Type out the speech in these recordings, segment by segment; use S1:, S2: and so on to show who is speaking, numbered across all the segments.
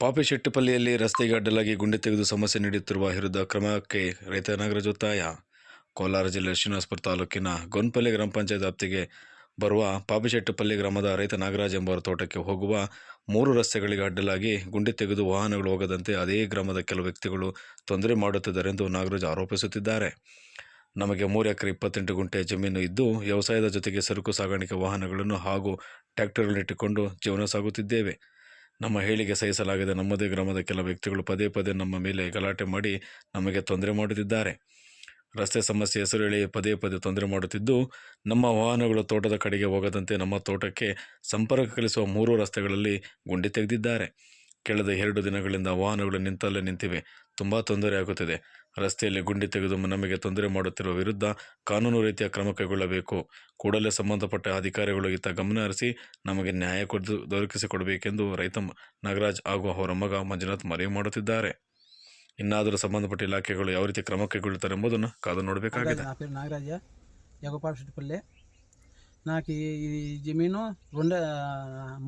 S1: ಪಾಪಿಶೆಟ್ಟಿಪಲ್ಲಿಯಲ್ಲಿ ರಸ್ತೆಗೆ ಅಡ್ಡಲಾಗಿ ಗುಂಡಿ ತೆಗೆದು ಸಮಸ್ಯೆ ನೀಡುತ್ತಿರುವ ವಿರುದ್ಧ ಕ್ರಮಕ್ಕೆ ರೈತ ನಾಗರಾಜ್ ಒತ್ತಾಯ. ಕೋಲಾರ ಜಿಲ್ಲೆ ಶ್ರೀನಿವಾಸಪುರ ತಾಲೂಕಿನ ಗೊಂಪಲ್ಲಿ ಗ್ರಾಮ ಪಂಚಾಯತ್ ವ್ಯಾಪ್ತಿಗೆ ಬರುವ ಪಾಪಿಶೆಟ್ಟಿಪಲ್ಲಿ ಗ್ರಾಮದ ರೈತ ನಾಗರಾಜ್ ಎಂಬುವರ ತೋಟಕ್ಕೆ ಹೋಗುವ 3 ರಸ್ತೆಗಳಿಗೆ ಅಡ್ಡಲಾಗಿ ಗುಂಡಿ ತೆಗೆದು ವಾಹನಗಳು ಹೋಗದಂತೆ ಅದೇ ಗ್ರಾಮದ ಕೆಲವು ವ್ಯಕ್ತಿಗಳು ತೊಂದರೆ ಮಾಡುತ್ತಿದ್ದಾರೆಂದು ನಾಗರಾಜ್ ಆರೋಪಿಸುತ್ತಿದ್ದಾರೆ. ನಮಗೆ 3 ಎಕರೆ 28 ಗುಂಟೆ ಜಮೀನು ಇದ್ದು ವ್ಯವಸಾಯದ ಜೊತೆಗೆ ಸರಕು ಸಾಗಾಣಿಕೆ ವಾಹನಗಳನ್ನು ಹಾಗೂ ಟ್ರ್ಯಾಕ್ಟರ್ಗಳನ್ನಿಟ್ಟುಕೊಂಡು ಜೀವನ ಸಾಗುತ್ತಿದ್ದೇವೆ. ನಮ್ಮ ಹೇಳಿಕೆ ಸಹಿಸಲಾಗದೆ ನಮ್ಮದೇ ಗ್ರಾಮದ ಕೆಲ ವ್ಯಕ್ತಿಗಳು ಪದೇ ಪದೇ ನಮ್ಮ ಮೇಲೆ ಗಲಾಟೆ ಮಾಡಿ ನಮಗೆ ತೊಂದರೆ ಮಾಡುತ್ತಿದ್ದಾರೆ. ರಸ್ತೆ ಸಮಸ್ಯೆ ಹೆಸರು ಹೇಳಿ ಪದೇ ಪದೇ ತೊಂದರೆ ಮಾಡುತ್ತಿದ್ದು ನಮ್ಮ ವಾಹನಗಳು ತೋಟದ ಕಡೆಗೆ ಹೋಗದಂತೆ ನಮ್ಮ ತೋಟಕ್ಕೆ ಸಂಪರ್ಕ ಕಲಿಸುವ 3 ರಸ್ತೆಗಳಲ್ಲಿ ಗುಂಡಿ ತೆಗೆದಿದ್ದಾರೆ. ಕಳೆದ 2 ದಿನಗಳಿಂದ ವಾಹನಗಳು ನಿಂತಲ್ಲೇ ನಿಂತಿವೆ. ತುಂಬ ತೊಂದರೆ ಆಗುತ್ತಿದೆ. ರಸ್ತೆಯಲ್ಲಿ ಗುಂಡಿ ತೆಗೆದು ನಮಗೆ ತೊಂದರೆ ಮಾಡುತ್ತಿರುವ ವಿರುದ್ಧ ಕಾನೂನು ರೀತಿಯ ಕ್ರಮ ಕೈಗೊಳ್ಳಬೇಕು. ಕೂಡಲೇ ಸಂಬಂಧಪಟ್ಟ ಅಧಿಕಾರಿಗಳು ಇತ್ತ ಗಮನ ಹರಿಸಿ ನಮಗೆ ನ್ಯಾಯ ದೊರಕಿಸಿಕೊಡಬೇಕೆಂದು ರೈತ ನಾಗರಾಜ್ ಹಾಗೂ ಅವರ ಮಗ ಮಂಜುನಾಥ್ ಮನವಿ ಮಾಡುತ್ತಿದ್ದಾರೆ. ಇನ್ನಾದರೂ ಸಂಬಂಧಪಟ್ಟ ಇಲಾಖೆಗಳು ಯಾವ ರೀತಿ ಕ್ರಮ ಕೈಗೊಳ್ಳುತ್ತಾರೆ ಎಂಬುದನ್ನು ಕಾದು ನೋಡಬೇಕಾಗಿದೆ.
S2: నా పేరు నాగరాజ యగపాపిశెట్టిపల్లి. నాకు ఈ జమీను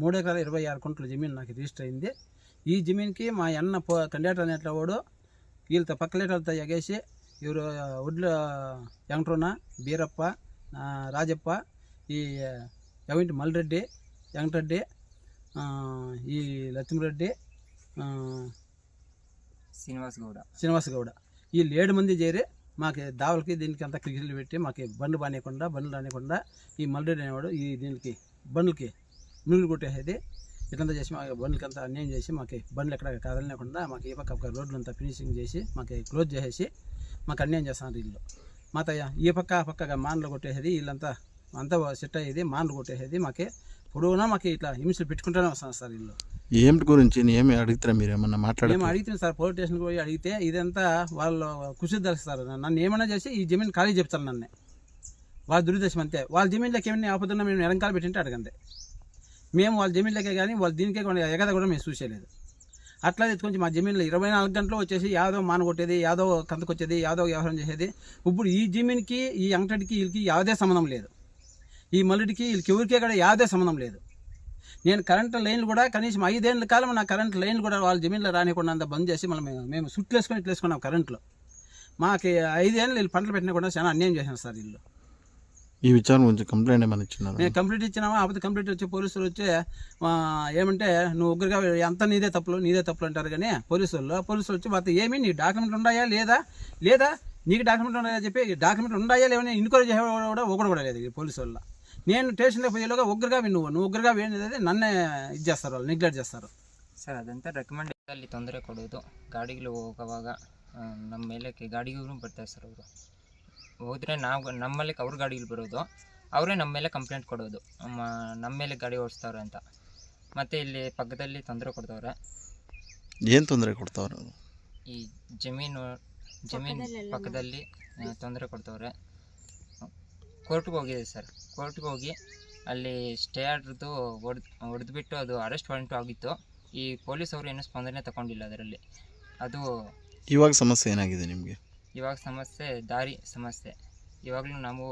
S2: 3 ఎకరాల 26 గుంటల జమీన్ నాకు రిజిస్టర్ అయింది. ఈ జమీన్కి మా అన్న కండక్టర్ అనేట్ల వాడు వీళ్ళతో పక్కలేటలతో ఎగేసి ఇವರು ఒడ్ల వెంకటరమణ బీరప్ప రాజప్ప ఈ ఎవంటి మల్రెడ్డి వెంకటరెడ్డి ఈ లక్ష్మరెడ్డి శ్రీనివాస్ గౌడ వీళ్ళు 7 మంది చేరి మాకు దావలకి దీనికి అంతా క్రికెట్లు పెట్టి మాకు బండ్లు రానికుండా ఈ మల్రెడ్డి అనేవాడు ఈ దీనికి బండ్లకి నూలు కొట్టేసేది ఇట్లంతా చేసి మాకు బండ్లకి అంతా అన్యాయం చేసి మాకు బండ్లు ఎక్కడ కదలలేకుండా మాకు ఈ పక్క రోడ్లు అంతా ఫినిషింగ్ చేసి మాకు క్లోజ్ చేసేసి మాకు అన్యాయం చేస్తున్నారు వీళ్ళు. మాత ఈ పక్క ఆ పక్కగా మాన్లు కొట్టేసేది వీళ్ళంతా అంతా సెట్ అయ్యేది మాన్లు కొట్టేసేది మాకు పొడవునా మాకు ఇట్లా హింసలు పెట్టుకుంటూనే వస్తున్నారు సార్ వీళ్ళు.
S3: ఏమిటి గురించి ఏమి అడుగుతారా మీరు ఏమన్నా మాట్లాడారు?
S2: మేము అడుగుతాం సార్, పోలీస్ స్టేషన్కి పోయి అడిగితే ఇదంతా వాళ్ళు కృషి తెలుస్తారు. నన్ను ఏమైనా చేసి ఈ జమీన్ ఖాళీ చెప్తారు. నన్ను వాళ్ళ దురుద్దేశం అంతే. వాళ్ళ జమీన్లోకి ఏమైనా ఆపుతున్నా మేము ఎడంకాలు పెట్టింటే అడగండి. మేము వాళ్ళ జమీన్లకే కానీ వాళ్ళ దీనికే ఎగద కూడా మేము చూసేయలేదు. అట్లా ఎత్తుకొని మా జమీన్లో 24 గంటలు వచ్చేసి యాదో మాన కొట్టేది, యాదో కంతకొచ్చేది, యాదో వ్యవహారం చేసేది. ఇప్పుడు ఈ జమీన్కి ఈ వెంకటరెడ్డికి వీళ్ళకి యావదే సంబంధం లేదు. ఈ మల్లుడికి వీళ్ళకి ఎవరికే కూడా యావదే సంబంధం లేదు. నేను కరెంటు లైన్లు కూడా కనీసం 5 ఏళ్ళ కాలం నా కరెంటు లైన్లు కూడా వాళ్ళ జమీన్లో రానికుండా అంతా బంద్ చేసి మళ్ళీ మేము సుట్లు వేసుకొని ఇట్లా వేసుకున్నాం కరెంట్లో. మాకు 5 ఏళ్ళు వీళ్ళు పంటలు పెట్టినా కూడా చాలా అన్యాయం చేశాను సార్ వీళ్ళు.
S3: ఈ విచారణ గురించి కంప్లైంట్ ఏమైనా ఇచ్చినారు?
S2: మేము కంప్లీట్ ఇచ్చినామా? అప్పుడు కంప్లీట్ వచ్చి పోలీసులు వచ్చి ఏమంటే నువ్వు ఒక్కరిగా అంతా నీదే తప్పులు అంటారు. కానీ పోలీసులు వచ్చి వాళ్ళతో ఏమి నీ డాక్యుమెంట్లు ఉన్నాయా లేదా నీకు డాక్యుమెంట్లు ఉన్నాయా చెప్పి డాక్యుమెంట్లు ఉన్నాయా లేవని ఇన్క్వైరీ చేసేవాడు ఒకడు కూడా లేదు పోలీసు వల్ల. నేను స్టేషన్లో పోయేలోగా ఉగ్రగా నువ్వు ఉగ్రగా వేయనేది నన్నే ఇది చేస్తారు, వాళ్ళు నెగ్లెక్ట్ చేస్తారు
S4: ಸರ್. ಅದಂತ ರೆಕಮೆಂಡ್ ಅಲ್ಲಿ ತೊಂದರೆ ಕೊಡೋದು, ಗಾಡಿಗಳು ಹೋಗುವಾಗ ನಮ್ಮ ಮೇಲಕ್ಕೆ ಗಾಡಿಗಳು ಬರ್ತಾರೆ ಸರ್. ಅವರು ಹೋದರೆ ನಾವು ನಮ್ಮಲ್ಲಿ ಅವ್ರ ಗಾಡಿಗಳು ಬರೋದು, ಅವರೇ ನಮ್ಮ ಮೇಲೆ ಕಂಪ್ಲೇಂಟ್ ಕೊಡೋದು, ನಮ್ಮ ಮೇಲೆ ಗಾಡಿ ಓಡಿಸ್ತವ್ರೆ ಅಂತ. ಮತ್ತು ಇಲ್ಲಿ ಪಕ್ಕದಲ್ಲಿ ತೊಂದರೆ ಕೊಡ್ತವ್ರೆ.
S3: ಏನು ತೊಂದರೆ ಕೊಡ್ತವ್ರೆ?
S4: ಈ ಜಮೀನು ಪಕ್ಕದಲ್ಲಿ ತೊಂದರೆ ಕೊಡ್ತವ್ರೆ. ಕೋರ್ಟ್ಗೆ ಹೋಗಿದೆ ಸರ್. ಕೋರ್ಟ್ಗೆ ಹೋಗಿ ಅಲ್ಲಿ ಸ್ಟೇ ಆರ್ಡ್ರದ್ದು ಹೊಡೆದ್ಬಿಟ್ಟು ಅದು ಅರೆಸ್ಟ್ ವಾರೆಂಟು ಆಗಿತ್ತು. ಈ ಪೊಲೀಸವರು ಏನೂ ಸ್ಪಂದನೆ ತಗೊಂಡಿಲ್ಲ ಅದರಲ್ಲಿ. ಅದು
S3: ಇವಾಗ ಸಮಸ್ಯೆ ಏನಾಗಿದೆ ನಿಮಗೆ?
S4: ಇವಾಗ ಸಮಸ್ಯೆ ದಾರಿ ಸಮಸ್ಯೆ. ಇವಾಗಲೂ ನಾವು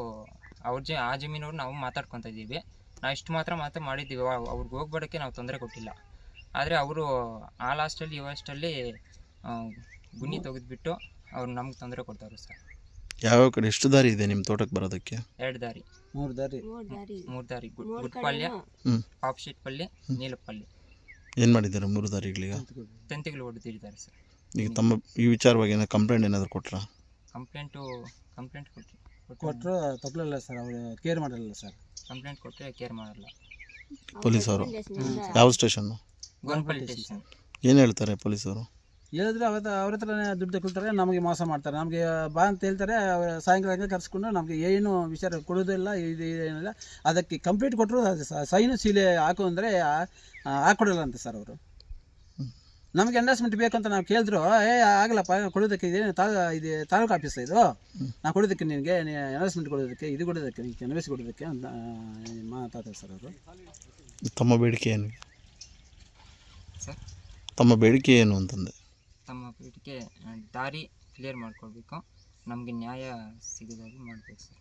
S4: ಆ ಜಮೀನವ್ರು ನಾವು ಮಾತಾಡ್ಕೊತಾ ಇದ್ದೀವಿ. ನಾವು ಇಷ್ಟು ಮಾತ್ರ ಮಾಡಿದ್ದೀವಿ. ಅವ್ರಿಗೆ ಹೋಗ್ಬೇಡಕ್ಕೆ ನಾವು ತೊಂದರೆ ಕೊಟ್ಟಿಲ್ಲ. ಆದರೆ ಅವರು ಆ ಲಾಸ್ಟಲ್ಲಿ ಲಾಸ್ಟಲ್ಲಿ ಗುಣಿ ತೆಗೆದುಬಿಟ್ಟು ಅವ್ರು ನಮ್ಗೆ ತೊಂದರೆ ಕೊಡ್ತಾವ್ರು ಸರ್.
S3: ಯಾವ ಕಡೆ ಎಷ್ಟು ದಾರಿ ಇದೆ ನಿಮ್ಮ ತೋಟಕ್ಕೆ ಬರೋದಕ್ಕೆ?
S4: 2 ದಾರಿ, 3 ದಾರಿ. ಗುಡ್ಪಾಳ್ಯ, ಪಾಪಿಶೆಟ್ಟಿಪಲ್ಲಿ, ನೀಲಪಲ್ಲಿ.
S3: ಏನು ಮಾಡಿದ್ದಾರೆ 3 ದಾರಿಗಳಿಗೆ?
S4: ತಂತಿಗಳು ಹೊಡೆದಿದ್ದಾರೆ ಸರ್.
S3: ಈಗ ತಮ್ಮ ಈ ವಿಚಾರವಾಗಿ ಏನೋ ಕಂಪ್ಲೇಂಟ್ ಏನಾದರೂ ಕೊಟ್ರಾ?
S4: ಕಂಪ್ಲೇಂಟ್
S2: ಕೊಟ್ಟರು ತಪ್ಪಲಿಲ್ಲ ಸರ್. ಅವರು ಕೇರ್ ಮಾಡಲಿಲ್ಲ ಸರ್.
S4: ಕಂಪ್ಲೇಂಟ್ ಕೊಟ್ಟರೆ ಕೇರ್ ಮಾಡಲ್ಲ
S3: ಪೊಲೀಸವರು. ಯಾವ ಸ್ಟೇಷನ್ನು?
S4: ಗೋನ್ಪಲ್ಲಿ ಸ್ಟೇಷನ್.
S3: ಏನು ಹೇಳ್ತಾರೆ ಪೊಲೀಸವರು?
S2: ಹೇಳಿದ್ರೆ ಅವ್ರ ಹತ್ರನೇ ದುಡ್ಡು ತಗೊಳ್ತಾರೆ, ನಮಗೆ ಮೋಸ ಮಾಡ್ತಾರೆ. ನಮಗೆ ಬಾ ಅಂತ ಹೇಳ್ತಾರೆ, ಸಾಯಂಕಾಲ ಕರೆಸ್ಕೊಂಡು ನಮಗೆ ಏನು ವಿಚಾರ ಕೊಡೋದಿಲ್ಲ, ಇದು ಏನಿಲ್ಲ. ಅದಕ್ಕೆ ಕಂಪ್ಲೀಟ್ ಕೊಟ್ಟರು ಸೈನು ಸೀಲೆ ಹಾಕು ಅಂದರೆ ಹಾಕ್ಕೊಡಲ್ಲ ಅಂತ ಸರ್ ಅವರು. ನಮಗೆ ಎಂಡಾಸ್ಮೆಂಟ್ ಬೇಕು ಅಂತ ನಾವು ಕೇಳಿದ್ರು, ಆಗಲ್ಲಪ್ಪ ಕೊಡೋದಕ್ಕೆ ಇದು ತಾಲೂಕು ಆಫೀಸ್ ಇದು, ನಾವು ಕೊಡೋದಕ್ಕೆ ನಿನಗೆ ಎಂಡಾಸ್ಮೆಂಟ್ ಕೊಡೋದಕ್ಕೆ ಇದು ಕೊಡೋದಕ್ಕೆ ನಿನಗೆ ಎನ್ವೆಸ್ ಕೊಡೋದಕ್ಕೆ ಅಂತ ಮಾತಾಡ್ತಾರೆ ಸರ್ ಅವರು.
S3: ತಮ್ಮ ಬೇಡಿಕೆ ಏನು
S4: ಸರ್?
S3: ತಮ್ಮ ಬೇಡಿಕೆ ಏನು ಅಂತಂದೆ?
S4: ತಮ್ಮ ಬೇಡಿಕೆ ದಾರಿ ಕ್ಲಿಯರ್ ಮಾಡ್ಕೊಳ್ಬೇಕು, ನಮಗೆ ನ್ಯಾಯ ಸಿಗೋದಾಗಿ ಮಾಡಬೇಕು ಸರ್.